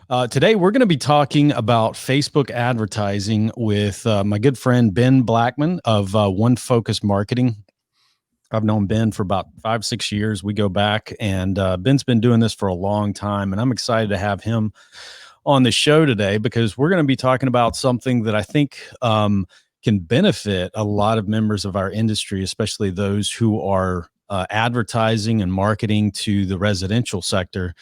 Today, we're going to be talking about Facebook advertising with my good friend Ben Blackman of One Focus Marketing. I've known Ben for about 5, 6 years. We go back, and Ben's been doing this for a long time. And I'm excited to have him on the show today because we're going to be talking about something that I think can benefit a lot of members of our industry, especially those who are advertising and marketing to the residential sector.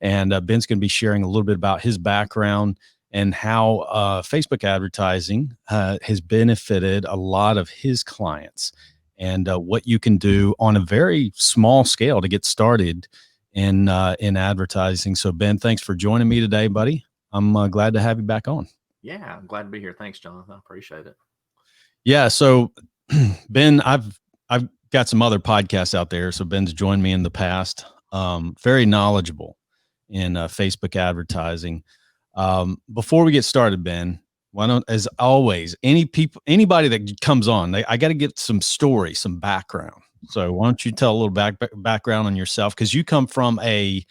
And Ben's going to be sharing a little bit about his background and how Facebook advertising has benefited a lot of his clients, and what you can do on a very small scale to get started in advertising. So Ben, thanks for joining me today, buddy. I'm glad to have you back on. Yeah, I'm glad to be here. Thanks, Jonathan. I appreciate it. Yeah. So Ben, I've got some other podcasts out there. So Ben's joined me in the past. Very knowledgeable in Facebook advertising. Before we get started, Ben, why don't, as always, anybody that comes on, I got to get some story, some background. So why don't you tell a little background on yourself? Because you come from the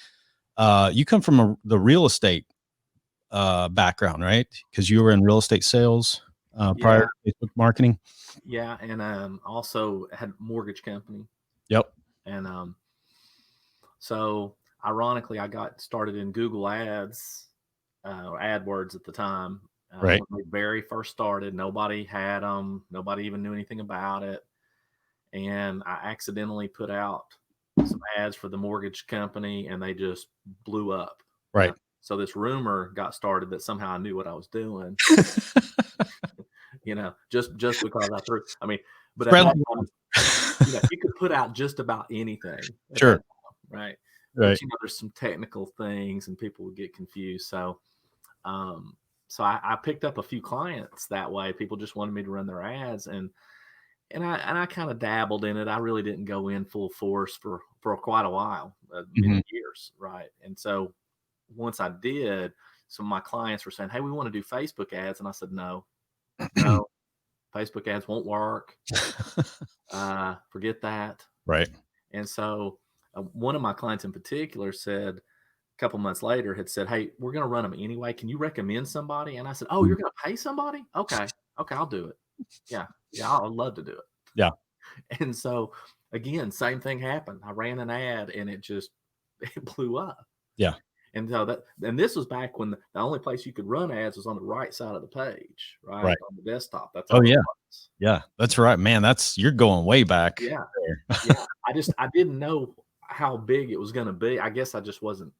real estate background, right? Because you were in real estate sales prior to Facebook marketing. Yeah, and also had a mortgage company. Yep. And so ironically, I got started in Google Ads, AdWords at the time. Right. When they very first started, nobody had them. Nobody even knew anything about it. And I accidentally put out some ads for the mortgage company, and they just blew up. Right. So this rumor got started that somehow I knew what I was doing. Just because I threw. I mean, but at that time, you could put out just about anything. Sure. Time, right. Right. But there's some technical things, and people would get confused. So, I picked up a few clients that way. People just wanted me to run their ads, and I kind of dabbled in it. I really didn't go in full force for quite a while, many years, right? And so once I did, some of my clients were saying, "Hey, we want to do Facebook ads," and I said, "No, Facebook ads won't work. Forget that." Right. And so one of my clients in particular said, a couple months later, had said, "Hey, we're going to run them anyway. Can you recommend somebody?" And I said, "Oh, you're going to pay somebody? Okay, I'll do it. Yeah, I'd love to do it." Yeah. And so again, same thing happened. I ran an ad, and it blew up. Yeah. And so this was back when the only place you could run ads was on the right side of the page, right? On the desktop. That's all. Oh, yeah. Yeah, that's right, man. You're going way back. Yeah. Yeah. I didn't know how big it was going to be. I guess I just wasn't,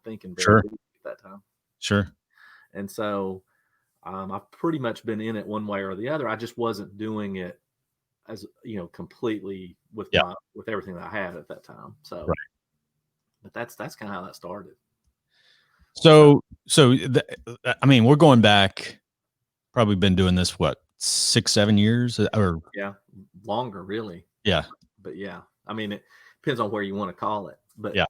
thinking very big at that time. Sure. And so I've pretty much been in it one way or the other. I just wasn't doing it as, completely with everything that I had at that time. So, but that's kind of how that started. So, I mean, we're going back, probably been doing this, what, 6-7 years or longer, really. Yeah. But yeah, I mean, it depends on where you want to call it, but yeah.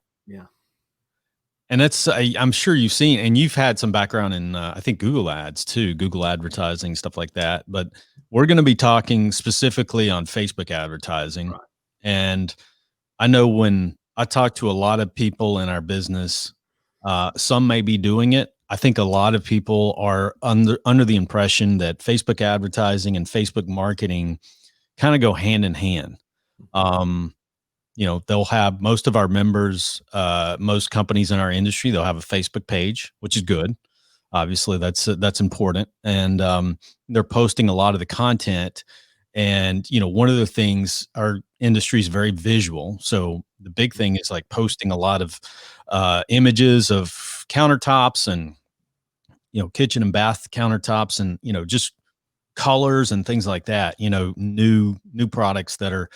And that's, I'm sure you've seen, and you've had some background in, I think Google ads too, Google advertising, stuff like that. But we're going to be talking specifically on Facebook advertising. Right. And I know when I talk to a lot of people in our business, some may be doing it. I think a lot of people are under the impression that Facebook advertising and Facebook marketing kind of go hand in hand. They'll have, most of our members, most companies in our industry, they'll have a Facebook page, which is good. Obviously, that's important. And they're posting a lot of the content. And, one of the things, our industry is very visual. So the big thing is like posting a lot of images of countertops and, kitchen and bath countertops and, just colors and things like that, new products that are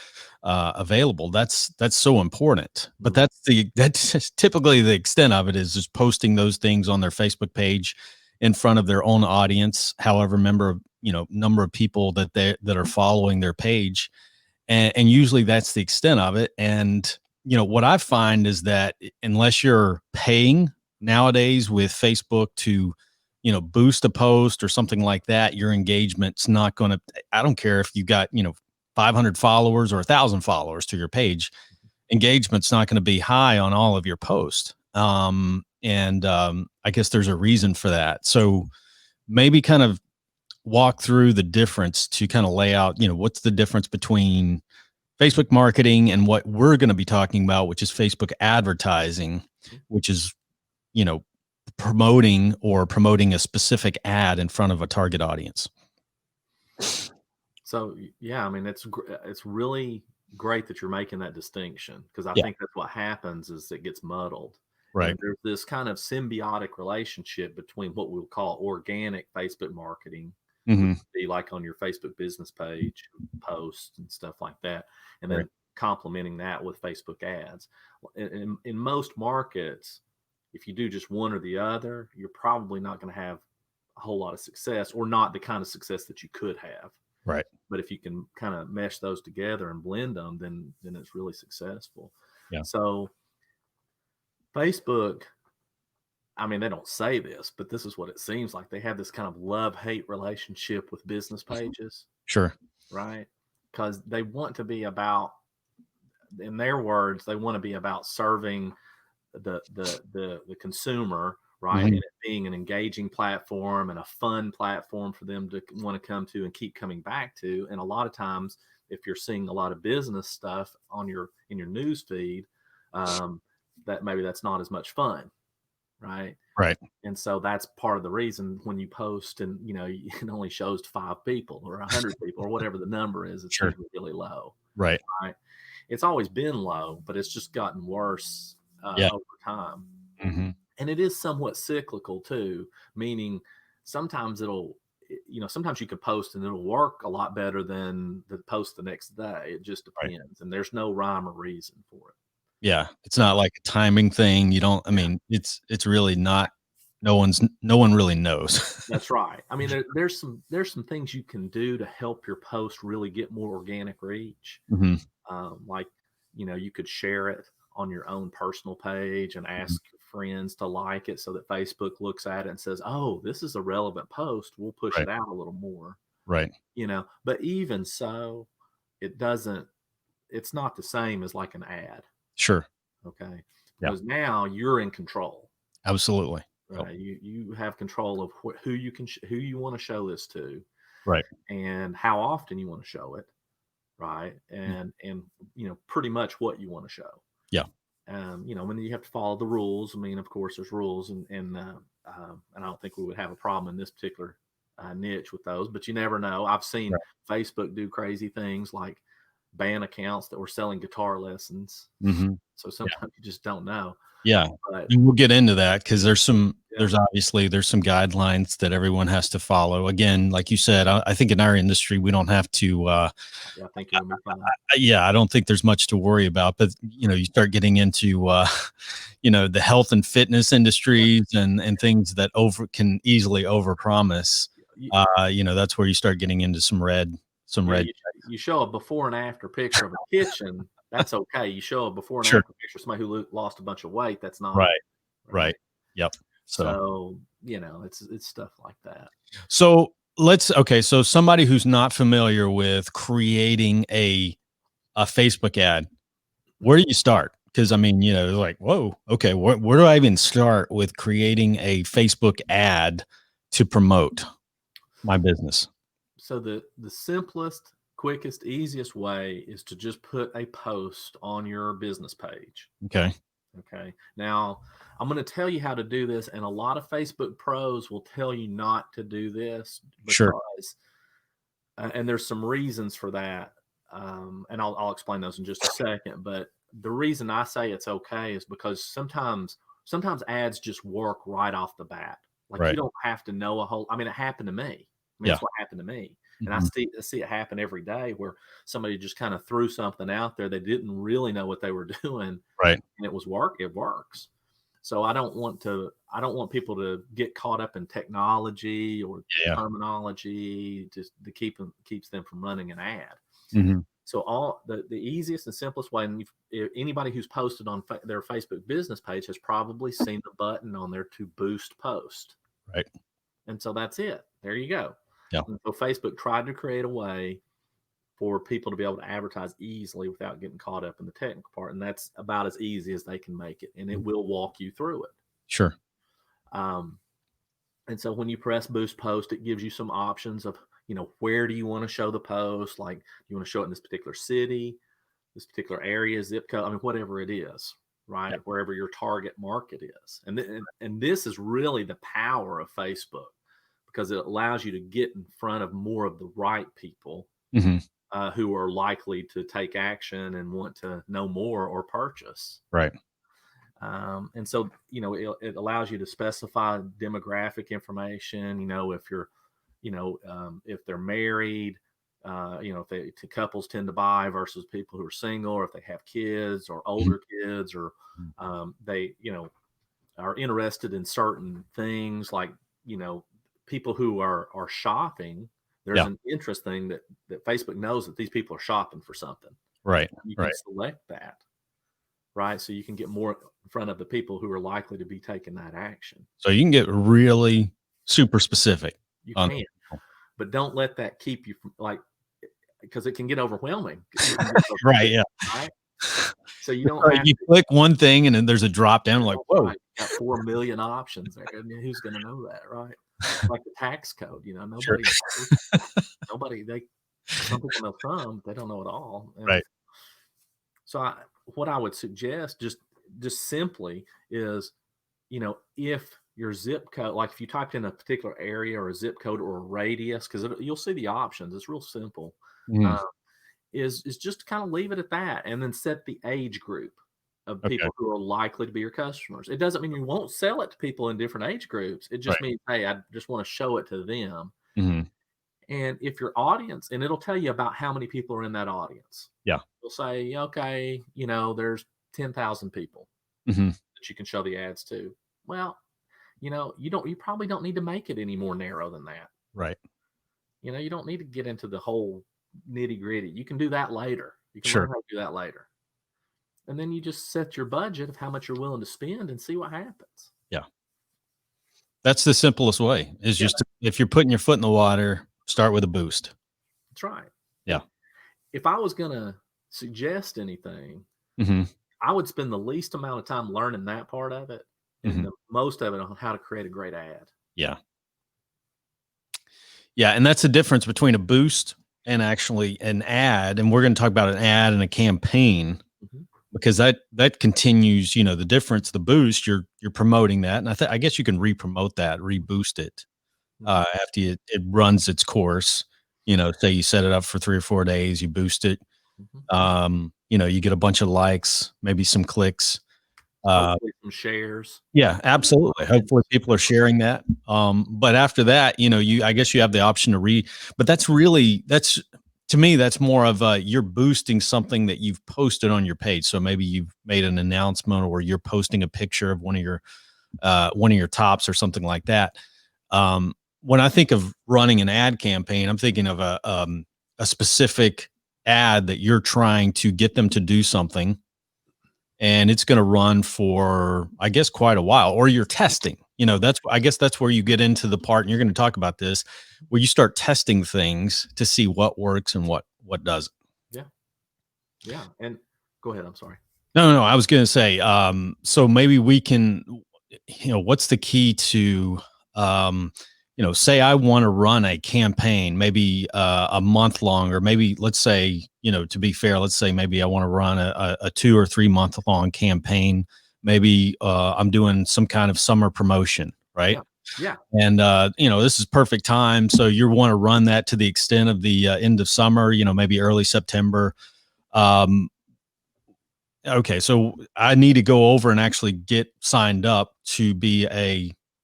available. That's so important. But that's just typically the extent of it, is just posting those things on their Facebook page in front of their own audience, however number of people that are following their page. And usually that's the extent of it. And, what I find is that unless you're paying nowadays with Facebook to, boost a post or something like that, your engagement's not going to, I don't care if you got, 500 followers or 1,000 followers to your page, engagement's not going to be high on all of your posts. and I guess there's a reason for that. So maybe kind of walk through the difference to kind of lay out, what's the difference between Facebook marketing and what we're going to be talking about, which is Facebook advertising, which is, you know, promoting a specific ad in front of a target audience. So yeah, I mean, it's really great that you're making that distinction, because I Yeah. think that's what happens is it gets muddled. Right. And there's this kind of symbiotic relationship between what we'll call organic Facebook marketing, which Hmm. would be like on your Facebook business page, posts and stuff like that, and Right. then complementing that with Facebook ads. In most markets, if you do just one or the other, you're probably not going to have a whole lot of success, or not the kind of success that you could have. Right. But if you can kind of mesh those together and blend them, then it's really successful. Yeah. So Facebook, I mean, they don't say this, but this is what it seems like. They have this kind of love-hate relationship with business pages, Sure. right? Because they want to be about, in their words, they want to be about serving the consumer, right? Hmm. And it being an engaging platform and a fun platform for them to want to come to and keep coming back to. And a lot of times, if you're seeing a lot of business stuff on in your news feed, that maybe that's not as much fun, right? Right. And so that's part of the reason when you post and it only shows to 5 people or 100 people or whatever the number is, it's Sure. usually really low, Right. right? It's always been low, but it's just gotten worse Yeah. over time. Hmm. And it is somewhat cyclical too, meaning sometimes sometimes you can post and it'll work a lot better than the post the next day. It just Right. depends, and there's no rhyme or reason for it. Yeah. It's not like a timing thing. I Yeah, mean, it's really not, no one really knows. that's right. I mean, there's some things you can do to help your post really get more organic reach. Hmm. Like, you could share it on your own personal page and Hmm. ask your friends to like it, so that Facebook looks at it and says, "Oh, this is a relevant post. We'll push Right. it out a little more." Right. But even so, it doesn't, it's not the same as like an ad. Sure. Okay. Yeah. Because now you're in control, Absolutely. Yep. right? You have control of who who you want to show this to, Right. and how often you want to show it, right? Mm. And pretty much what you want to show. Yeah. When you have to follow the rules. I mean, of course, there's rules, and I don't think we would have a problem in this particular niche with those. But you never know. I've seen Right. Facebook do crazy things like ban accounts that were selling guitar lessons. Hmm. So Yeah. sometimes you just don't know. Yeah. But And we'll get into that because yeah, there's some guidelines that everyone has to follow. Again, like you said, I think in our industry, we don't have to, yeah, I think you're gonna be fine. yeah, I don't think there's much to worry about, but you start getting into, the health and fitness Yeah, industries and things that can easily overpromise. you, That's where you start getting into some yeah, red. you show a before and after picture of a kitchen. That's okay. You show a before and Sure. after picture of somebody who lost a bunch of weight. That's not okay, Right. right? Right. Yep. So. So, it's stuff like that. So somebody who's not familiar with creating a Facebook ad, where do you start? Because I mean, like, whoa, okay, where do I even start with creating a Facebook ad to promote my business? So the simplest, quickest, easiest way is to just put a post on your business page. Okay. Okay. Now, I'm going to tell you how to do this, and a lot of Facebook pros will tell you not to do this Sure. because, and there's some reasons for that. And I'll explain those in just a second. But the reason I say it's okay is because sometimes ads just work right off the bat. Like, you Right. don't have to know I mean, it happened to me. I mean, Yeah. it's what happened to me. And Mhm. I see it happen every day, where somebody just kind of threw something out there. They didn't really know what they were doing, Right. and it works. So I don't want people to get caught up in technology or Yeah. terminology just to keeps them from running an ad. Mhm. So all the easiest and simplest way, and anybody who's posted on their Facebook business page has probably seen the button on there to boost post. Right. And so that's it. There you go. Yeah. And so Facebook tried to create a way for people to be able to advertise easily without getting caught up in the technical part. And that's about as easy as they can make it. And it will walk you through it. Sure. Um, and so when you press boost post, it gives you some options of, where do you want to show the post? Like, you want to show it in this particular city, this particular area, zip code, I mean, whatever it is, Yeah. right? Wherever your target market is. And this is really the power of Facebook, because it allows you to get in front of more of the right people Hmm. who are likely to take action and want to know more or purchase. Right. And so, it allows you to specify demographic information, if you're, if they're married, if couples tend to buy versus people who are single, or if they have kids or Mhm. older kids, or they, are interested in certain things, like, people who are shopping. There's Yeah. an interest thing that Facebook knows that these people are shopping for something. Right. You can Right. select that, right? So you can get more in front of the people who are likely to be taking that action. So you can get really super specific You on. can, but don't let that keep you from, like, because it can get overwhelming. You can get so Right. big, Yeah. right? So you don't Right, have you to. click one thing and then there's a drop down like, That's whoa. right. You got 4 million options there. I mean, who's going to know that, right? Like the tax code, Sure. nobody knows. Nobody. Some people know some, but they don't know it all. And Right. so what I would suggest, just simply, is, if your zip code, like if you typed in a particular area or a zip code or a radius, because you'll see the options. It's real simple. Mhm. Uh, is just kind of leave it at that, and then set the age group of Okay. people who are likely to be your customers. It doesn't mean you won't sell it to people in different age groups. It just Right. means, hey, I just want to show it to them. Mhm. And if your audience, and it'll tell you about how many people are in that audience. Yeah. It'll say, okay, there's 10,000 people Mhm. that you can show the ads to. Well, you probably don't need to make it any more narrow than that. Right. You don't need to get into the whole nitty gritty. You can do that later. You can learn Sure. how to do that later. And then you just set your budget of how much you're willing to spend and see what happens. Yeah. That's the simplest way, is Yeah, just if you're putting your foot in the water, start with a boost. that's right. Yeah. If I was going to suggest anything, Mhm. I would spend the least amount of time learning that part of it, and Mhm. the most of it on how to create a great ad. Yeah. Yeah, and that's the difference between a boost and actually an ad, and we're gonna talk about an ad and a campaign, Mhm. because that continues, the difference. The boost, you're promoting that, and I guess you can re-promote that, reboost it, Mhm. after it runs its course. Say you set it up for 3 or 4 days, you boost it, Mhm. you get a bunch of likes, maybe some clicks. Uh, Hopefully some shares. yeah, absolutely. Hopefully people are sharing that. But after that, I guess you have the option to but that's to me, that's more of you're boosting something that you've posted on your page. So maybe you've made an announcement, or you're posting a picture of one of your tops or something like that. When I think of running an ad campaign, I'm thinking of a specific ad that you're trying to get them to do something, and it's going to run for, I guess, quite a while, or you're testing. I guess that's where you get into the part, and you're going to talk about this, where you start testing things to see what works and what doesn't. Yeah. Yeah. And go ahead. I'm sorry. No, I was going to say, so maybe we can, what's the key to, say I want to run a campaign, maybe a month long, or maybe let's say, to be fair, let's say maybe I want to run a 2 or 3 month long campaign. Maybe I'm doing some kind of summer promotion, right? Yeah. Yeah. And this is perfect time. So you want to run that to the extent of the end of summer, maybe early September. Um, Okay, so I need to go over and actually get signed up to be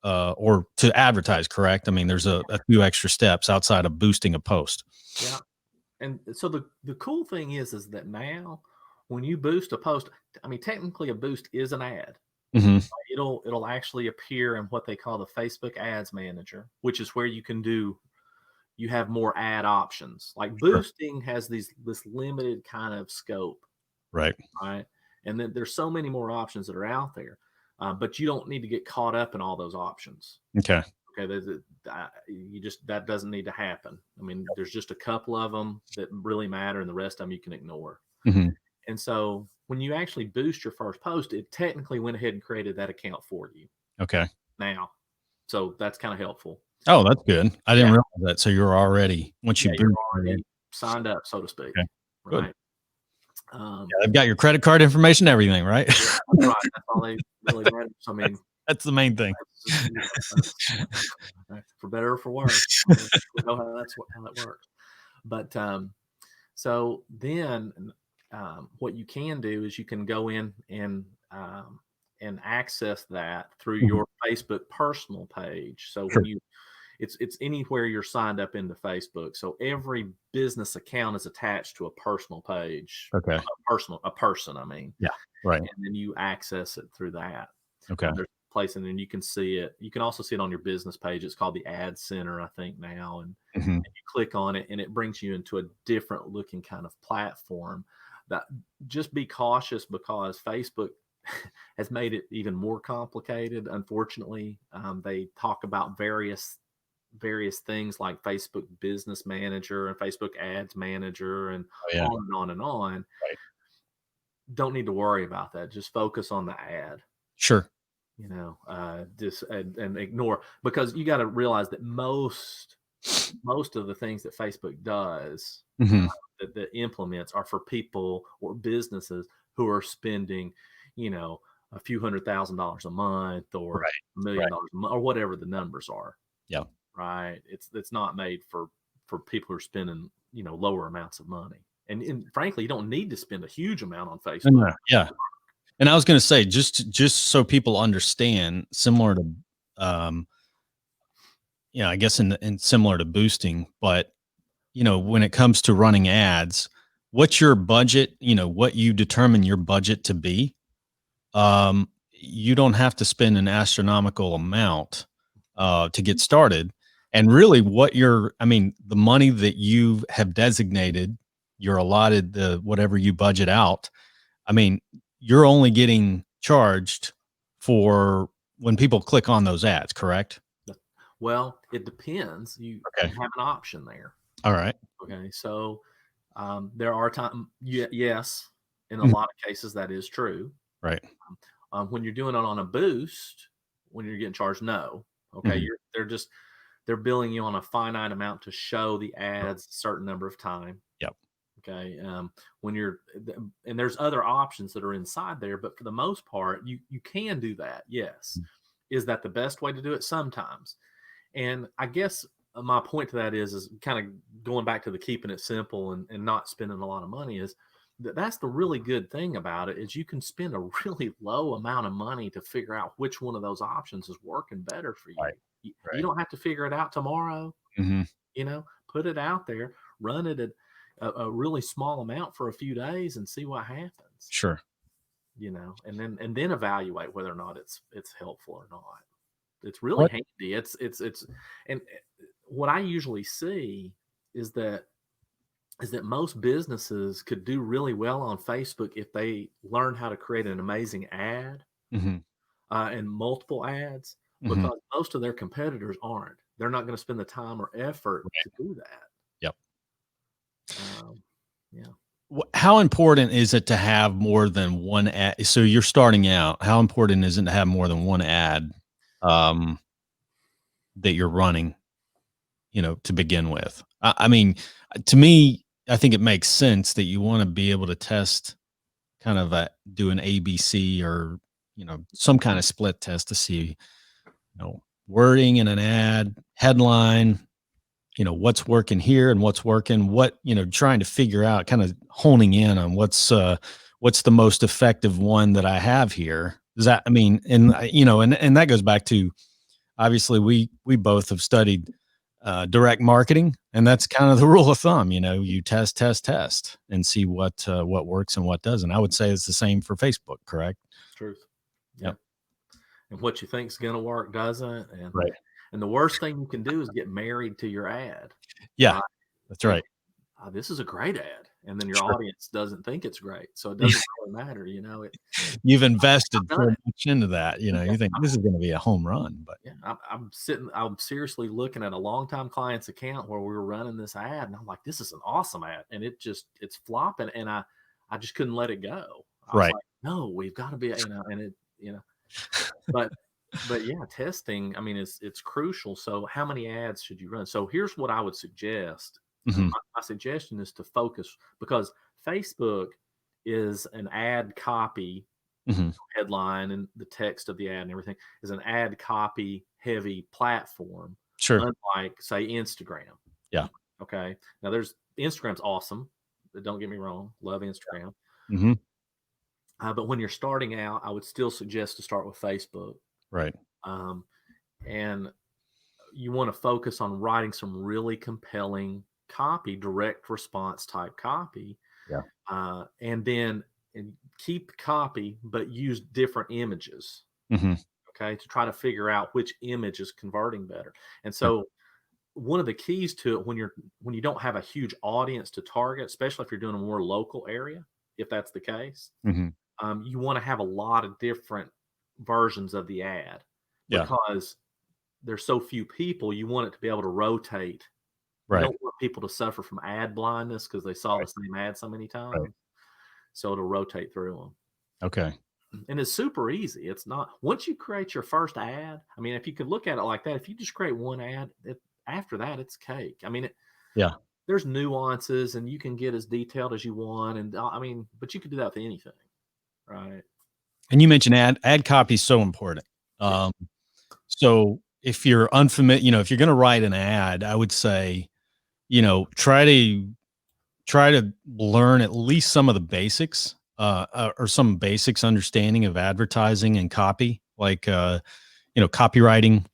or to advertise, correct? I mean, there's a few extra steps outside of boosting a post. Yeah. And so the cool thing is that now, when you boost a post, I mean, technically a boost is an ad. Hmm. It'll actually appear in what they call the Facebook Ads Manager, which is where you have more ad options. Like, Sure. boosting has this limited kind of scope, Right. right? And then there's so many more options that are out there, but you don't need to get caught up in all those options. Okay. Okay, that doesn't need to happen. I mean, there's just a couple of them that really matter, and the rest of them you can ignore. Hmm. And so when you actually boost your first post, it technically went ahead and created that account for you. Okay. now. So that's kind of helpful. Oh, that's good. I didn't Yeah. realize that. So you're already once you Yeah, you're boot. already signed up, so to speak. Okay, good. Right. Um, Yeah, they've got your credit card information, everything, right? yeah, that's right. That's all they really matters. I mean, That's the main thing. that's just, that's for better or for worse. We know how how that works. But so then, what you can do is you can go in and access that through Mhm. your Facebook personal page. So when Sure. you it's anywhere you're signed up into Facebook. So every business account is attached to a personal page, Okay. a person. I mean, Yeah. Right. and then you access it through that. Okay. There's a place, and then you can see it. You can also see it on your business page. It's called the Ad Center, I think now, and Mhm. you click on it, and it brings you into a different looking kind of platform. That just be cautious because Facebook has made it even more complicated. Unfortunately, they talk about various things like Facebook Business Manager and Facebook Ads Manager and Oh, yeah. on and on and on. Right. Don't need to worry about that. Just focus on the ad, Sure. just and ignore, because you got to realize that most of the things that Facebook does, Mhm. that implements are for people or businesses who are spending, you know, a few $100,000 a month or Right. Right. $1 million a month or whatever the numbers are. Yeah. Right? It's not made for people who are spending, lower amounts of money. And frankly, you don't need to spend a huge amount on Facebook. Yeah. And I was gonna say, just so people understand, similar to, um, I guess in similar to boosting, but, when it comes to running ads, what's your budget, what you determine your budget to be, you don't have to spend an astronomical amount, to get started. And really the money that you have designated, you're allotted the whatever you budget out. I mean, you're only getting charged for when people click on those ads, correct? Well, it depends. Okay. You have an option there. All right. Okay. So there are times, yes, in a Mhm. lot of cases that is true. Right. When you're doing it on a boost, when you're getting charged, no. Okay. Mhm. They're billing you on a finite amount to show the ads a certain number of time. Yep. Okay. When you're, and there's other options that are inside there, but for the most part, you can do that. Yes. Is that the best way to do it? Sometimes. And I guess my point to that is kind of going back to the keeping it simple and not spending a lot of money, is that's the really good thing about it, is you can spend a really low amount of money to figure out which one of those options is working better for you. Right. You Right. don't have to figure it out tomorrow. Mhm. Put it out there, run it at a really small amount for a few days and see what happens. Sure. And then evaluate whether or not it's helpful or not. It's really What? handy. It's and what I usually see is that most businesses could do really well on Facebook if they learn how to create an amazing ad, Mhm. and multiple ads, Mhm. because most of their competitors aren't. They're not going to spend the time or effort to Right. do that. Yep. Yeah. How important is it to have more than one ad? So you're starting out. How important is it to have more than one ad, um, that you're running, to begin with? I mean, to me, I think it makes sense that you want to be able to test kind of do an ABC or, some kind of split test to see, wording in an ad, headline, what's working here and what's working, trying to figure out, kind of honing in on what's the most effective one that I have here. Does that, I mean, and that goes back to, obviously we both have studied direct marketing, and that's kind of the rule of thumb. You test and see what works and what doesn't. I would say it's the same for Facebook, correct? Truth. Yeah. Yep. And what you think's going to work doesn't. And Right. and the worst thing you can do is get married to your ad, Yeah, right? that's Think, right. This is a great ad, and then your Sure. audience doesn't think it's great, so it doesn't really matter. You've I've invested done so it. much into that. Yeah, You think this is going to be a home run, but yeah. I'm seriously looking at a longtime client's account where we were running this ad, and I'm like, this is an awesome ad, and it's flopping, and I just couldn't let it go. I was right. like, no, we've got to be, and it, but But yeah, testing, I mean, it's crucial. So how many ads should you run? So here's what I would suggest. Hmm. My suggestion is to focus, because Facebook is an ad copy Hmm. headline, and the text of the ad and everything is an ad copy heavy platform, Sure. unlike say Instagram. Yeah. Okay. Now there's Instagram's awesome. Don't get me wrong. Love Instagram. Hmm. But when you're starting out, I would still suggest to start with Facebook. Right. Um, and you want to focus on writing some really compelling copy, direct response type copy, Yeah. and then keep copy, but use different images. Hmm. Okay, to try to figure out which image is converting better. And Sure. so, one of the keys to it when you don't have a huge audience to target, especially if you're doing a more local area, if that's the case, Hmm. you want to have a lot of different versions of the ad, Yeah. because there's so few people. You want it to be able to rotate. You Right. don't want people to suffer from ad blindness because they saw Right. the same ad so many Right. times. So it'll rotate through them. Okay. And it's super easy. It's not, once you create your first ad, I mean, if you could look at it like that, if you just create one ad, after that, it's cake. I mean, Yeah. there's nuances and you can get as detailed as you want. And I mean, but you could do that with anything, right? And you mentioned ad copy is so important. Yeah. Um, so if you're unfamiliar, if you're going to write an ad, I would say, try to learn at least some of the basics, or some basics understanding of advertising and copy, like, copywriting,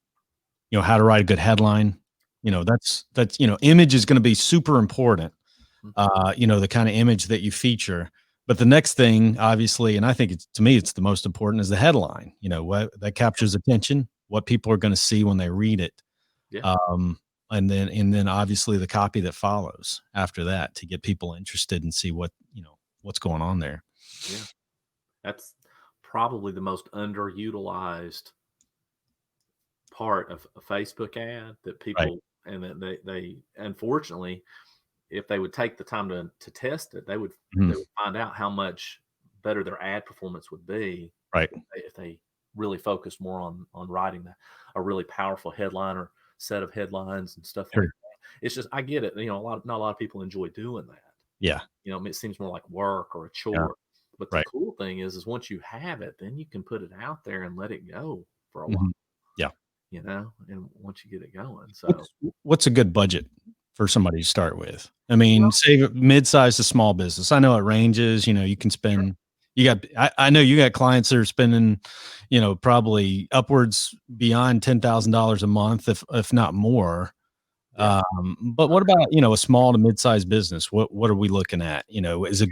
how to write a good headline. Image is going to be super important. Mhm. The kind of image that you feature. But the next thing, obviously, and I think to me, it's the most important, is the headline. What that captures attention, what people are going to see when they read it. Yeah. Um, and then obviously the copy that follows after that to get people interested and see what's going on there. Yeah. That's probably the most underutilized part of a Facebook ad that Right. people, and that they unfortunately, if they would take the time to test it, Mhm. they would find out how much better their ad performance would be Right. if they really focused more on writing a really powerful headline or set of headlines and stuff like Sure. that. It's just, I get it. Not a lot of people enjoy doing that. Yeah. It seems more like work or a Yeah. chore. But the Right. cool thing is once you have it, then you can put it out there and let it go for a while, Mhm. Yeah. and once you get it going. So, What's a good budget for somebody to start with? I well, mean, say mid-sized to small business. I know it ranges. You can sure. spend. I know you got clients that are spending, probably upwards beyond $10,000 a month, if not more. Yeah. But what about a small to mid-sized business? What are we looking at? Is a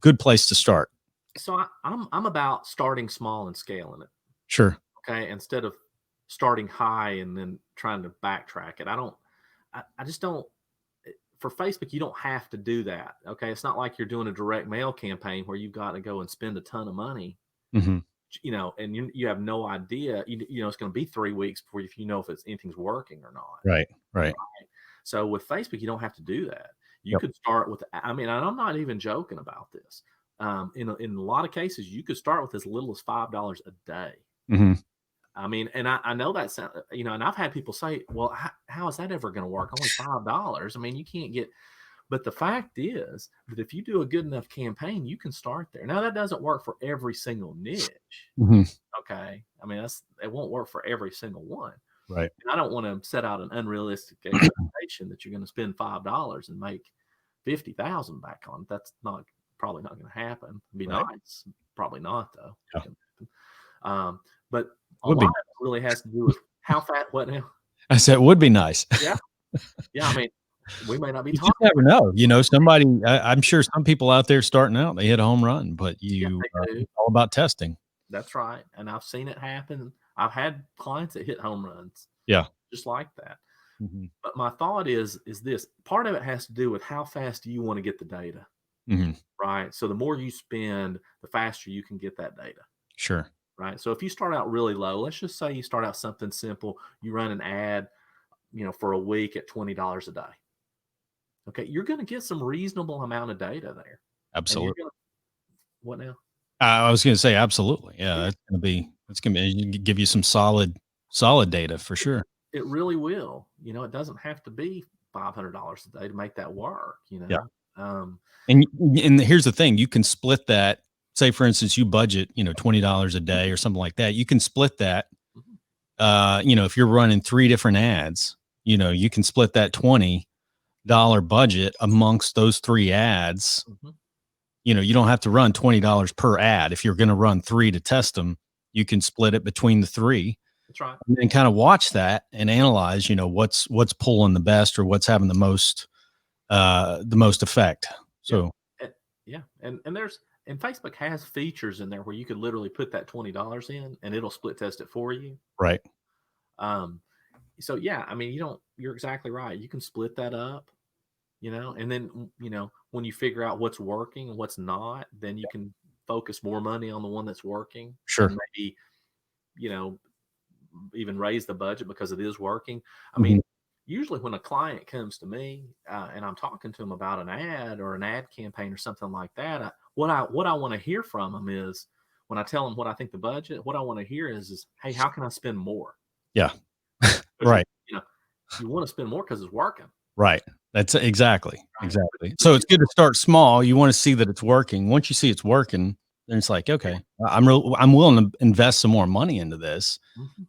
good place to start? So I'm about starting small and scaling it. Sure. Okay. Instead of starting high and then trying to backtrack it. I just don't, for Facebook, you don't have to do that. Okay. It's not like you're doing a direct mail campaign where you've got to go and spend a ton of money, Hmm. and you have no idea, it's going to be 3 weeks before you know if anything's working or not. Right. Right. So with Facebook, you don't have to do that. You Yep. could start with, I mean, and I'm not even joking about this. In a lot of cases, you could start with as little as $5 a day. Hmm. I mean, and I know that sound, and I've had people say, "Well, how is that ever going to work? Only $5." I mean, you can't get. But the fact is that if you do a good enough campaign, you can start there. Now that doesn't work for every single niche. Hmm. Okay, I mean it won't work for every single one. Right. And I don't want to set out an unrealistic expectation that you're going to spend $5 and make 50,000 back on it. That's probably not going to happen. It'd be Right. nice, probably not though. Yeah. But a Would lot be. of it really has to do with how fat. What now? I said it would be nice. Yeah, yeah. I mean, we may not be You just talking. never know. Somebody. I'm sure some people out there starting out, they hit a home run, but Yeah, they do. it's all about testing. That's right. And I've seen it happen. I've had clients that hit home runs Yeah. just like that. Hmm. But my thought is this: part of it has to do with how fast do you want to get the data, Hmm. right? So the more you spend, the faster you can get that data. Sure. Right. So if you start out really low, let's just say you start out something simple, you run an ad, for a week at $20 a day. Okay, you're going to get some reasonable amount of data there, and you're Absolutely. going to, what now? I was going to say absolutely. Yeah, that's going to give you some solid data for sure. It really will. It doesn't have to be $500 a day to make that work. Yeah. Um, And here's the thing, you can split that. Say for instance, you budget, $20 a day or something like that. You can split that. mhm, If you're running 3 different ads, you can split that $20 budget amongst those 3 ads. mhm. You don't have to run $20 per ad. If you're going to run 3 to test them, you can split it between the 3 That's right. and then kind of watch that and analyze, what's pulling the best or what's having the most effect. Yeah. So, Yeah. And Facebook has features in there where you could literally put that $20 in and it'll split test it for you. right. Um, so yeah, I mean, you're exactly right. You can split that up, and then, when you figure out what's working and what's not, then you can focus more money on the one that's working Sure. and maybe, you know, even raise the budget because it is working. I mean, Mhm. usually when a client comes to me and I'm talking to them about an ad or an ad campaign or something like that, what I want to hear from them is when I tell them what I think the budget, what I want to hear is, hey, how can I spend more? Yeah. Because Right. you want to spend more because it's working, Right. That's exactly. right? Exactly. But So you it's good to start small. You want to see that it's working. Once you see it's working, then it's like, okay, I'm willing to invest some more money into this. Mhm.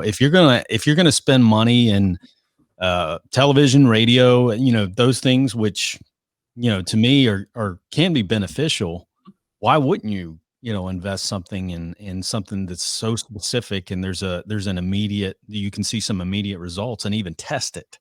If you're gonna spend money in television, radio, those things which, to me are can be beneficial, why wouldn't you, invest something in something that's so specific and there's an immediate you can see some immediate results and even test it,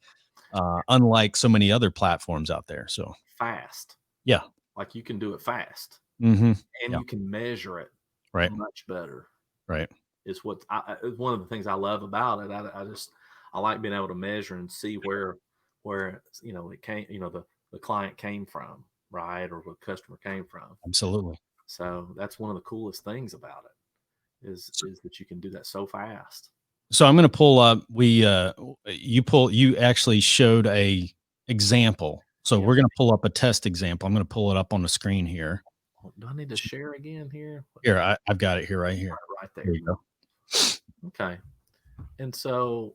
unlike so many other platforms out there. So Fast, yeah. like you can do it fast Hmm. and Yeah. you can measure it Right. much better. Right. Is what it's one of the things I love about it. I like being able to measure and see where it came, the client came from, right, or where the customer came from. Absolutely. So that's one of the coolest things about it is that you can do that so fast. So I'm going to pull up. You actually showed a example. So Yeah. we're going to pull up a test example. I'm going to pull it up on the screen here. Do I need to share again here? Here, I've got it here, right here. Right There there. you go. Okay. And so,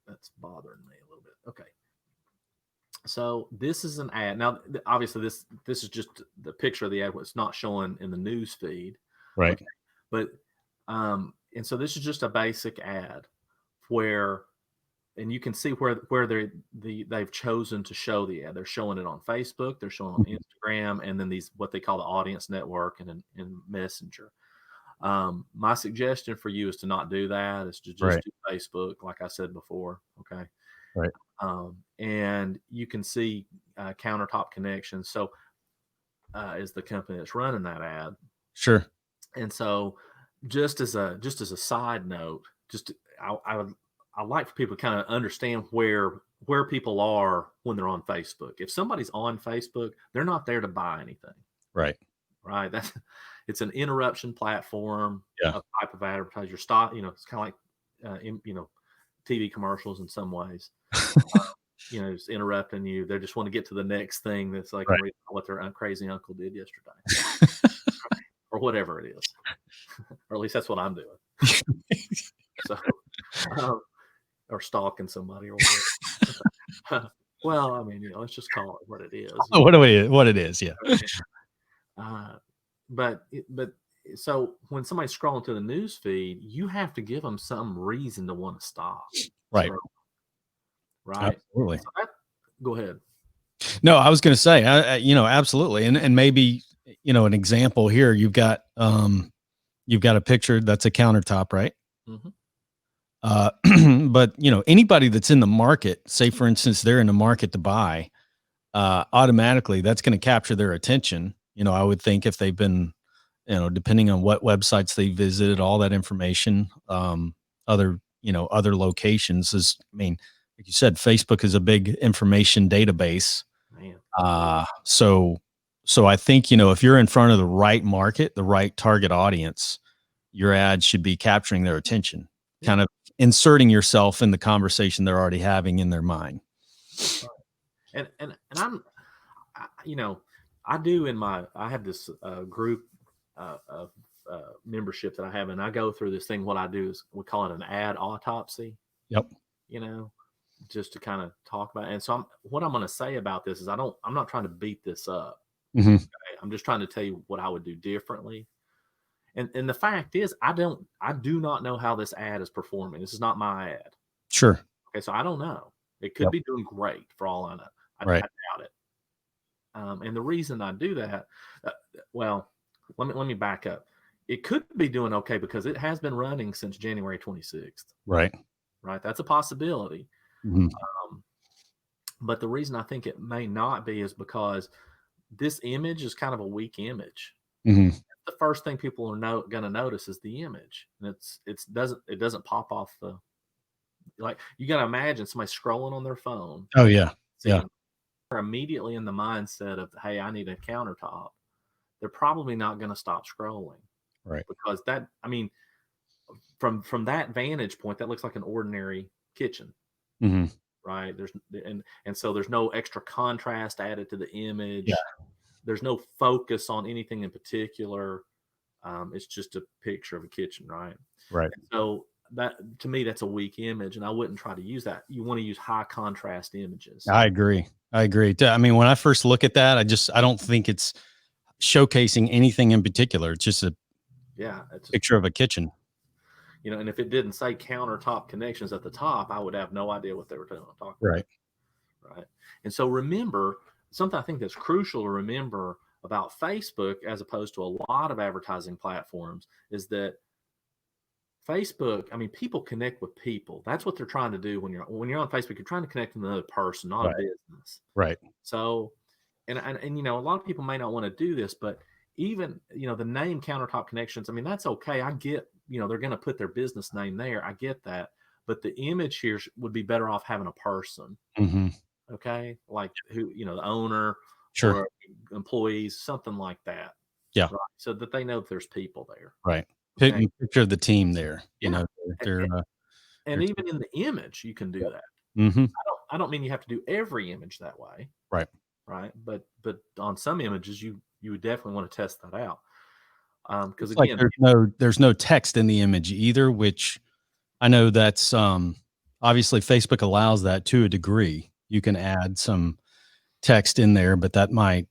that's bothering me a little bit. Okay. So this is an ad. Now, obviously, this is just the picture of the ad. It's not showing in the news feed. Right. Okay, but and so this is just a basic ad where, and you can see where they've chosen to show the ad. They're showing it on Facebook. They're showing on Mhm. Instagram, and then these what they call the audience network and in Messenger. My suggestion for you is to not do that. Is to just Right. do Facebook, like I said before. Okay. Right. And you can see Countertop Connections. So is the company that's running that ad. Sure. And so just as a side note, just I like for people to kind of understand where people are when they're on Facebook. If somebody's on Facebook, they're not there to buy anything, Right. right? It's an interruption platform, Yeah. a type of advertiser. Stop, it's kind of like TV commercials in some ways. It's interrupting you. They just want to get to the next thing that's like Right. read what their crazy uncle did yesterday, or whatever it is, or at least that's what I'm doing. So, um, or stalking somebody or whatever. Well, I mean, let's just call it what it is. What it is? Yeah. Uh, but so when somebody's scrolling through the news feed, you have to give them some reason to want to stop. Right. Right. Absolutely. So go ahead. No, I was going to say, absolutely, and maybe an example here. You've got a picture that's a countertop, right? Mm-hmm. But anybody that's in the market, say for instance, they're in the market to buy, automatically that's going to capture their attention. I would think if they've been, depending on what websites they visited, all that information, other locations is, I mean, like you said, Facebook is a big information database. Man. So I think, if you're in front of the right market, the right target audience, your ad should be capturing their attention, kind of inserting yourself in the conversation they're already having in their mind. And I do I have this group membership that I have, and I go through this thing. What I do is we call it an ad autopsy. Yep. Just to kind of talk about it. And so what I'm going to say about this is I'm not trying to beat this up. Mm-hmm. Okay? I'm just trying to tell you what I would do differently. And the fact is, I do not know how this ad is performing. This is not my ad. Sure. Okay, so I don't know. It could be doing great for all I know. I Right. doubt it. And the reason I do that, well, let me back up. It could be doing okay because it has been running since January 26th. Right. Right. That's a possibility. Mm-hmm. But the reason I think it may not be is because this image is kind of a weak image. Mm-hmm. The first thing people are going to notice is the image, and it doesn't pop off the, like, you got to imagine somebody scrolling on their phone. Oh yeah. Yeah. They're immediately in the mindset of, hey, I need a countertop. They're probably not going to stop scrolling. Right. Because that, I mean, from that vantage point, that looks like an ordinary kitchen. Mm-hmm. Right. And so there's no extra contrast added to the image. Yeah. There's no focus on anything in particular. It's just a picture of a kitchen. Right. Right. And so that, to me, that's a weak image, and I wouldn't try to use that. You want to use high contrast images. I agree. I mean, when I first look at that, I don't think it's showcasing anything in particular. It's just a picture of a kitchen. And if it didn't say countertop connections at the top, I would have no idea what they were talking about. Right. Right. And so remember, something I think that's crucial to remember about Facebook, as opposed to a lot of advertising platforms, is that Facebook, I mean, people connect with people. That's what they're trying to do when you're on Facebook. You're trying to connect with another person, not a business. Right. So, and a lot of people may not want to do this, but even, the name Countertop Connections, I mean, that's okay. I get, they're going to put their business name there. I get that. But the image here would be better off having a person. Mm-hmm. Okay. Like who, the owner, sure, or employees, something like that. Yeah. Right? So that they know that there's people there. Right. Okay? Picture of the team there. Yeah. They're and even in the image, you can do that. Mm-hmm. I don't mean you have to do every image that way. Right. Right. But on some images, you would definitely want to test that out. Because again, there's no text in the image either, which I know that's obviously Facebook allows that to a degree. You can add some text in there, but that might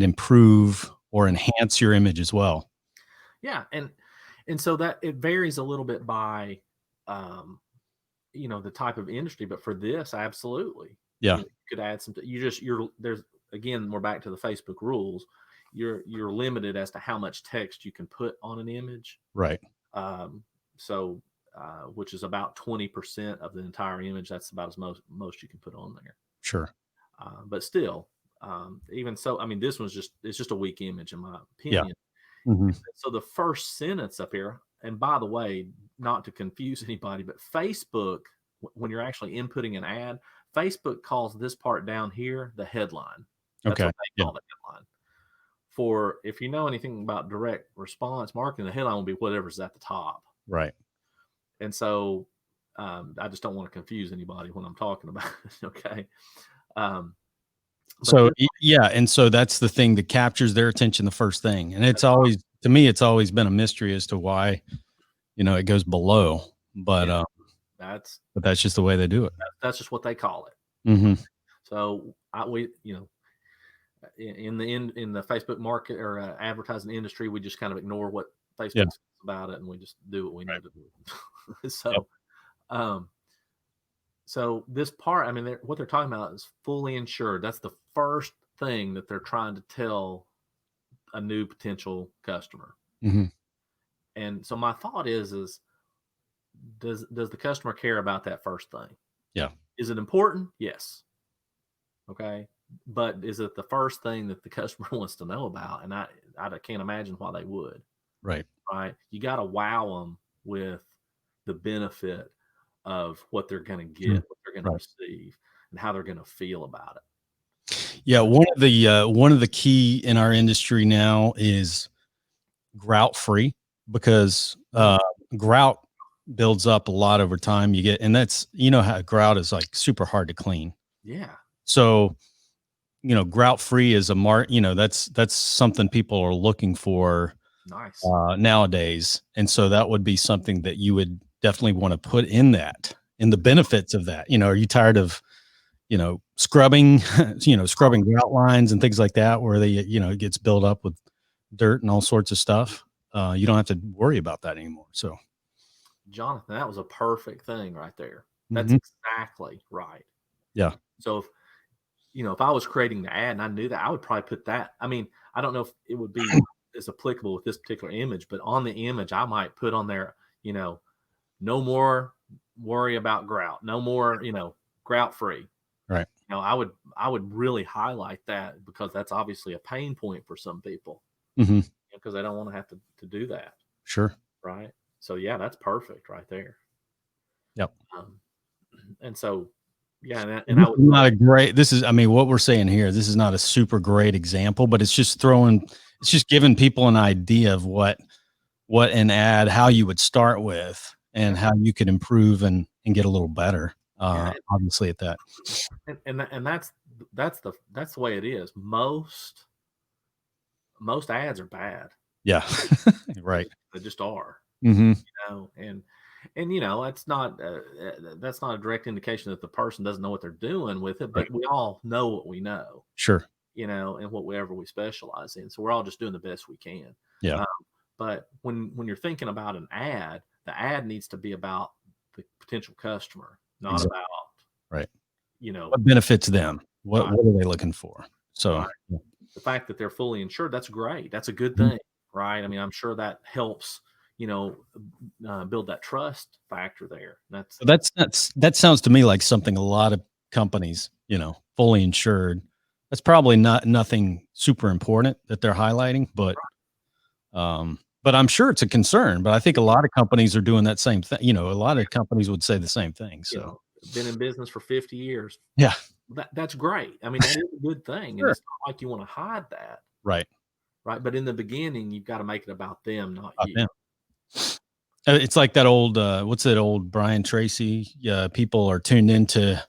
improve or enhance your image as well. Yeah, and so that it varies a little bit by the type of industry, but for this, absolutely. Yeah. You could add some. There's, again, we're back to the Facebook rules. You're limited as to how much text you can put on an image. Right. So, which is about 20% of the entire image. That's about as most you can put on there. Sure. But still, even so, I mean, this one's it's just a weak image in my opinion. Yeah. Mm-hmm. So the first sentence up here, and by the way, not to confuse anybody, but Facebook, when you're actually inputting an ad, Facebook calls this part down here the headline. That's what they call the headline. For, if you know anything about direct response marketing, the headline will be whatever's at the top. Right. And so I just don't want to confuse anybody when I'm talking about it. Okay. So and so that's the thing that captures their attention the first thing. And it's always, to me, it's always been a mystery as to why, it goes below, but that's just the way they do it. That's just what they call it. Mm-hmm. So in the Facebook market or advertising industry, we just kind of ignore what Facebook says about it, and we just do what we need to do. So, so this part, I mean, what they're talking about is fully insured. That's the first thing that they're trying to tell a new potential customer. Mm-hmm. And so my thought is does the customer care about that first thing? Yeah. Is it important? Yes. Okay. But is it the first thing that the customer wants to know about? And I can't imagine why they would. Right. Right. You got to wow them with the benefit of what they're going to get, what they're going to receive, and how they're going to feel about it. Yeah. One of the key in our industry now is grout free, because grout builds up a lot over time. And that's, how grout is like super hard to clean. Yeah. So grout free is a that's something people are looking for Nice. nowadays. And so that would be something that you would definitely want to put in the benefits of that. Are you tired of, scrubbing, scrubbing grout lines and things like that, where it gets built up with dirt and all sorts of stuff? You don't have to worry about that anymore. So, Jonathan, that was a perfect thing right there. That's Mhm. exactly right. Yeah. So if I was creating the ad and I knew that, I would probably put that. I mean, I don't know if it would be as applicable with this particular image, but on the image, I might put on there, no more worry about grout, no more, grout free. Right. I would really highlight that, because that's obviously a pain point for some people, Hmm. because they don't want to have to do that. Sure. Right. So yeah, that's perfect right there. Yep. And so, yeah, and I would not a great. This is, I mean, what we're saying here. This is not a super great example, but it's just giving people an idea of what an ad, how you would start with, and how you could improve and get a little better. Obviously, at that. And that's the way it is. Most ads are bad. Yeah. Right. They just are. Mm-hmm. And that's not a direct indication that the person doesn't know what they're doing with it, but Right. we all know what we know. Sure. And whatever we specialize in. So we're all just doing the best we can. Yeah. But when you're thinking about an ad, the ad needs to be about the potential customer, not Exactly. about Right. you know What benefits them? What Right. what are they looking for? So Right. the fact that they're fully insured. That's great. That's a good Mhm. thing, right? I mean, I'm sure that helps, build that trust factor there. That sounds to me like something a lot of companies, fully insured. That's probably nothing super important that they're highlighting, but I'm sure it's a concern. But I think a lot of companies are doing that same thing. A lot of companies would say the same thing. So Been in business for 50 years. yeah, That's great. I mean, that is a good thing. And sure. it's not like you want to hide that, Right. right? But in the beginning, you've got to make it about them, not you. Yeah. It's like that old, what's that old Brian Tracy? People are tuned into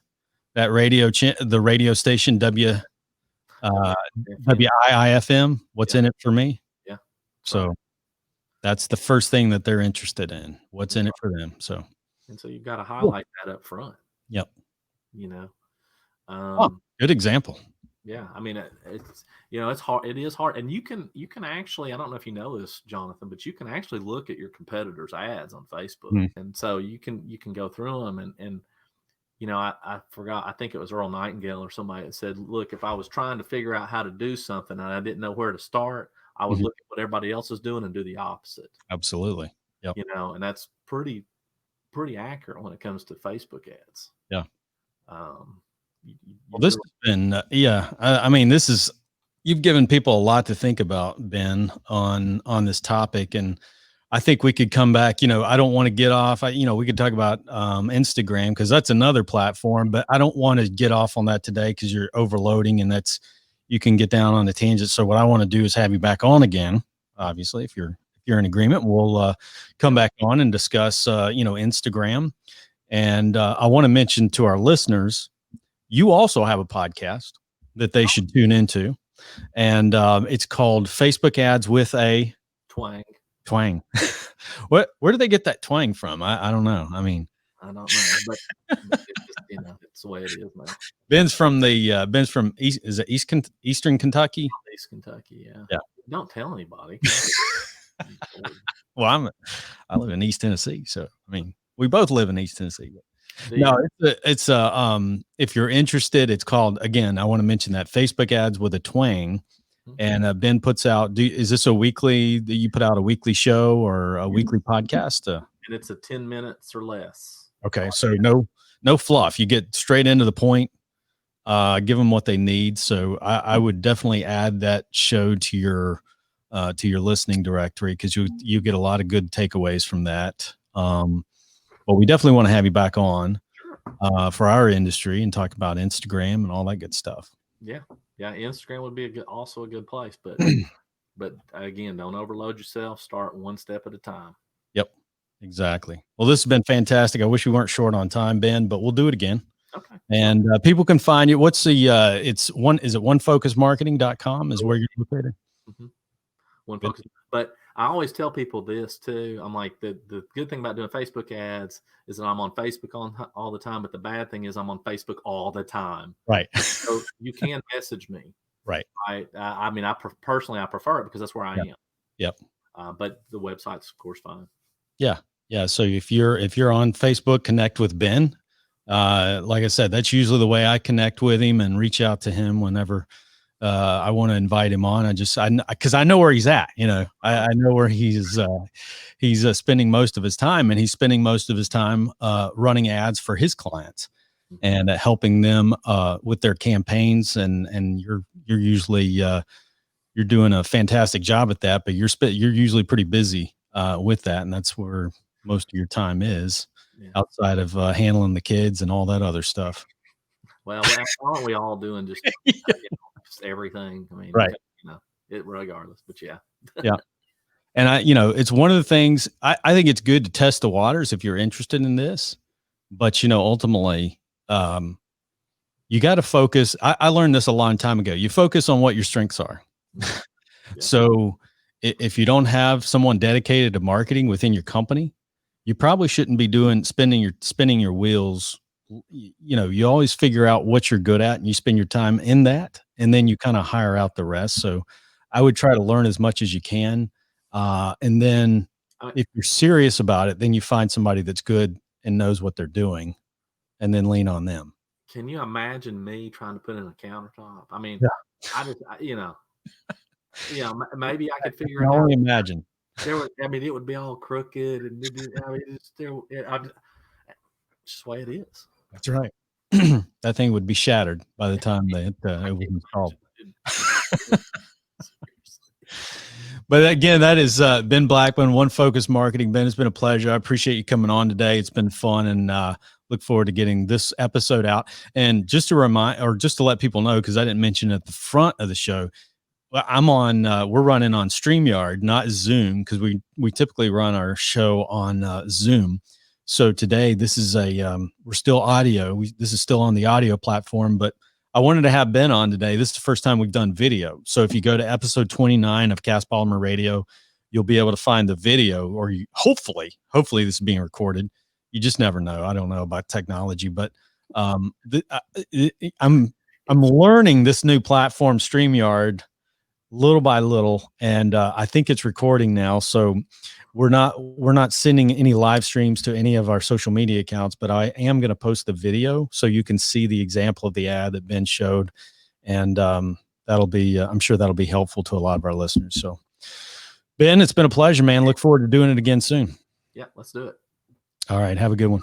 that the radio station, WIIFM. What's in it for me? Yeah. So that's the first thing that they're interested in. What's in it for them? So, And so you've got to highlight that up front, yep. you know. Oh, good example. Yeah, I mean, it's hard. It is hard, and you can actually. I don't know if you know this, Jonathan, but you can actually look at your competitors' ads on Facebook, Mm. and so you can go through them, and I forgot. I think it was Earl Nightingale or somebody that said, "Look, if I was trying to figure out how to do something and I didn't know where to start, I would Mhm. look at what everybody else is doing and do the opposite." Absolutely. Yep. And that's pretty accurate when it comes to Facebook ads. Yeah. You Well, this has been, I mean, you've given people a lot to think about, Ben, on this topic. And I think we could come back, I don't want to get off. We could talk about Instagram, because that's another platform, but I don't want to get off on that today, because you're overloading, and you can get down on a tangent. So what I want to do is have you back on again. Obviously, if you're in agreement, we'll come back on and discuss, Instagram. And I want to mention to our listeners, you also have a podcast that they should tune into, and it's called Facebook Ads with a Twang. Where do they get that twang from? I don't know. I mean, I don't know, but it's just, it's the way it is, man. Ben's from East, is it Eastern Kentucky? East Kentucky, yeah. Yeah. Don't tell anybody. Well, I live in East Tennessee, so I mean, we both live in East Tennessee. Yeah. No, it's if you're interested, it's called, again, I want to mention that, Facebook Ads with a Twang. And Ben puts out, is this you put out a weekly show or a weekly podcast? And it's a 10 minutes or less. Okay. So no fluff. You get straight into the point, give them what they need. So I would definitely add that show to your listening directory, because you get a lot of good takeaways from that. But we definitely want to have you back on for our industry and talk about Instagram and all that good stuff. Yeah. Instagram would be also a good place, but again, don't overload yourself. Start one step at a time. Yep, exactly. Well, this has been fantastic. I wish we weren't short on time, Ben, but we'll do it again. Okay. And people can find you. What's the is it onefocusmarketing.com is where you're located? Mhm. One Good. focus. But I always tell people this too. I'm like, the good thing about doing Facebook ads is that I'm on Facebook all the time, but the bad thing is I'm on Facebook all the time. Right. So you can message me. Right. I mean, personally, I prefer it because that's where I am. Yep. But the website's of course fine. Yeah. Yeah. So if you're on Facebook, connect with Ben. Like I said, that's usually the way I connect with him and reach out to him whenever I want to invite him on. Because I know where he's at. I know where he's spending most of his time, and he's spending most of his time running ads for his clients and helping them with their campaigns. And you're usually you're doing a fantastic job at that, but you're usually pretty busy with that, and that's where most of your time is, outside of handling the kids and all that other stuff. Well, aren't we all doing just, just everything? I mean, Right. it regardless. But yeah. Yeah. And it's one of the things I think it's good to test the waters if you're interested in this, but ultimately, you got to focus. I learned this a long time ago. You focus on what your strengths are. Yeah. So if you don't have someone dedicated to marketing within your company, you probably shouldn't be spinning your wheels. You always figure out what you're good at and you spend your time in that, and then you kind of hire out the rest. So I would try to learn as much as you can. And then if you're serious about it, then you find somebody that's good and knows what they're doing, and then lean on them. Can you imagine me trying to put in a countertop? I mean, Yeah. maybe I could figure I it can only out. imagine. It would be all crooked, and it's just the way it is. That's right. That thing would be shattered by the time it was installed. But again, that is Ben Blackman, One Focus Marketing. Ben, it's been a pleasure. I appreciate you coming on today. It's been fun, and look forward to getting this episode out. And just to let people know, because I didn't mention at the front of the show, I'm on. We're running on StreamYard, not Zoom, because we typically run our show on Zoom. So today, this is we're still audio. This is still on the audio platform, but I wanted to have Ben on today. This is the first time we've done video. So if you go to episode 29 of Cass Polymer Radio, you'll be able to find the video, or hopefully this is being recorded. You just never know. I don't know about technology, but I'm learning this new platform, StreamYard, little by little, and I think it's recording now. So we're not sending any live streams to any of our social media accounts, but I am going to post the video so you can see the example of the ad that Ben showed, and that'll be I'm sure that'll be helpful to a lot of our listeners. So Ben, it's been a pleasure, man. Look forward to doing it again soon. Yeah, let's do it. All right, have a good one.